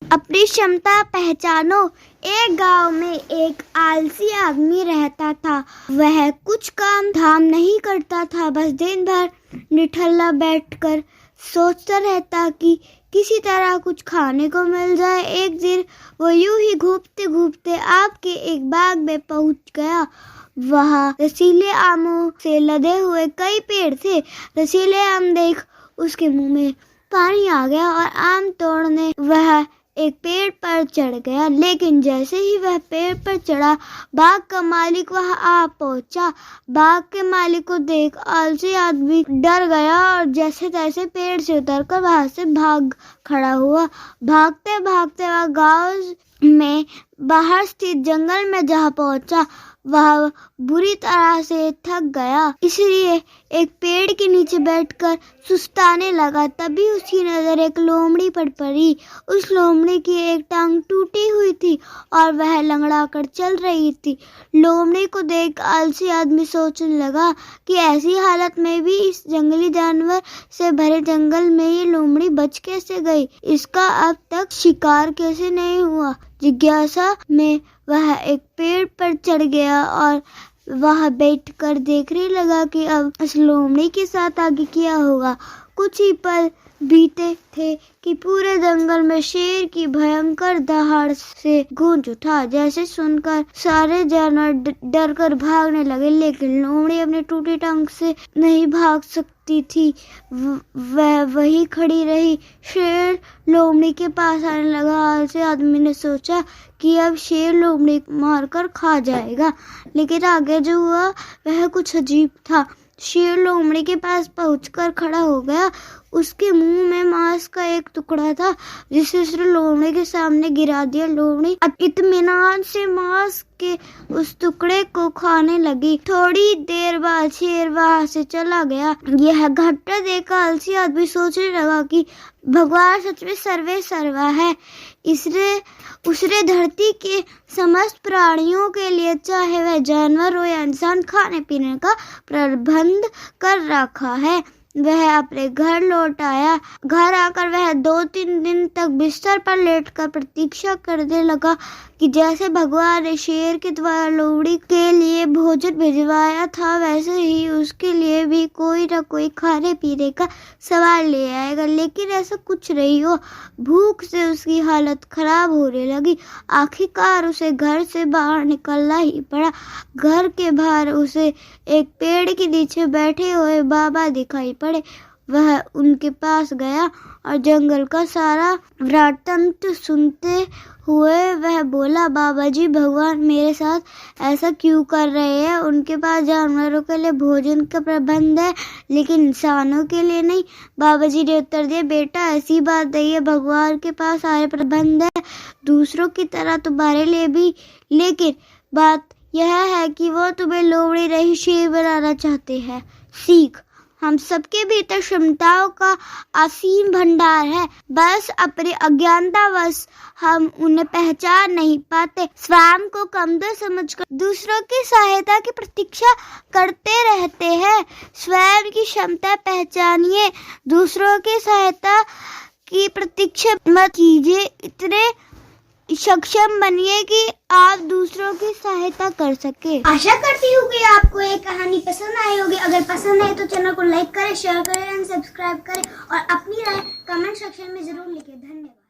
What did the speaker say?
अपनी क्षमता पहचानो। एक गांव में एक आलसी आदमी रहता था। वह कुछ काम धाम नहीं करता था, बस दिन भर निठल्ला बैठकर सोचता रहता कि किसी तरह कुछ खाने को मिल जाए। एक दिन वो यूं ही घूमते घूमते आम के एक बाग में पहुंच गया। वहाँ रसीले आमों से लदे हुए कई पेड़ थे। रसीले आम देख उसके मुंह में पानी आ गया और आम तोड़ने वह एक पेड़ पर चढ़ गया। लेकिन जैसे ही वह पेड़ पर चढ़ा, बाग का मालिक वहां आ पहुंचा। बाग के मालिक को देख आलसी आदमी डर गया और जैसे तैसे पेड़ से उतरकर वहां से भाग खड़ा हुआ। भागते भागते वह गांव में बाहर स्थित जंगल में जहाँ पहुंचा, वह बुरी तरह से थक गया, इसलिए एक पेड़ के नीचे बैठकर सुस्ताने लगा। तभी उसकी नजर एक लोमड़ी पर पड़ी। उस लोमड़ी की एक टांग टूटी हुई थी और वह लंगड़ा कर चल रही थी। लोमड़ी को देख आलसी आदमी सोचने लगा कि ऐसी हालत में भी इस जंगली जानवर से भरे जंगल में ये लोमड़ी बच कैसे गई, इसका अब तक शिकार कैसे नहीं हुआ। जिज्ञासा में वह एक पेड़ पर चढ़ गया और वह बैठकर देखने लगा कि अब इस लोमड़ी के साथ आगे क्या होगा। कुछ ही पल बीते थे कि पूरे जंगल में शेर की भयंकर दहाड़ से गूंज उठा। जैसे सुनकर सारे जानवर डर कर भागने लगे, लेकिन लोमड़ी अपनी टूटी टांग से नहीं भाग सकती थी। वह वही खड़ी रही। शेर लोमड़ी के पास आने लगा। आलसी आदमी ने सोचा कि अब शेर लोमड़ी को मारकर खा जाएगा, लेकिन आगे जो हुआ वह कुछ अजीब था। शेर लोमड़ी के पास पहुंचकर खड़ा हो गया। उसके मुंह में मांस का एक टुकड़ा था, जिसे उसने लोमड़ी के सामने गिरा दिया। लोमड़ी इत्मीनान से मांस के उस टुकड़े को खाने लगी। थोड़ी देर बाद शेर वहां से चला गया। यह घटना देख आलसी आदमी सोचने लगा कि भगवान सच में सर्वे सर्वा है। उसने धरती के समस्त प्राणियों के लिए, चाहे वह जानवर हो या इंसान, खाने पीने का प्रबंध कर रखा है। वह अपने घर लौट आया। घर आकर वह 2-3 दिन तक बिस्तर पर लेटकर प्रतीक्षा करने लगा कि जैसे भगवान ने शेर के द्वारा लोमड़ी के लिए भोजन भिजवाया था, वैसे ही उसके लिए भी कोई न कोई खाने पीने का सामान ले आएगा। लेकिन ऐसा कुछ नहीं हुआ। भूख से उसकी हालत खराब होने लगी। आखिरकार उसे घर से बाहर निकलना ही पड़ा। घर के बाहर उसे एक पेड़ के नीचे बैठे हुए बाबा दिखाई पड़े। वह उनके पास गया और जंगल का सारा वृत्तांत सुनते हुए वह बोला, बाबा जी, भगवान मेरे साथ ऐसा क्यों कर रहे हैं? उनके पास जानवरों के लिए भोजन का प्रबंध है, लेकिन इंसानों के लिए नहीं। बाबा जी ने उत्तर दिया, बेटा ऐसी बात नहीं है, भगवान के पास सारे प्रबंध है, दूसरों की तरह तुम्हारे लिए भी। लेकिन बात यह है कि वो तुम्हें लोमड़ी नहीं शेर बनाना चाहते हैं। सीख, हम सबके भीतर क्षमताओं का असीम भंडार है, बस अपनी अज्ञानतावश हम उन्हें पहचान नहीं पाते। स्वयं को कमजोर समझकर दूसरों की सहायता की प्रतीक्षा करते रहते हैं। स्वयं की क्षमता पहचानिए, दूसरों की सहायता की प्रतीक्षा मत कीजिए। इतने सक्षम बनिए कि आप दूसरों की सहायता कर सके। आशा करती हूँ कि आपको ये कहानी पसंद आई होगी। अगर पसंद आए तो चैनल को लाइक करें, शेयर करें एंड सब्सक्राइब करें और अपनी राय कमेंट सेक्शन में जरूर लिखें। धन्यवाद।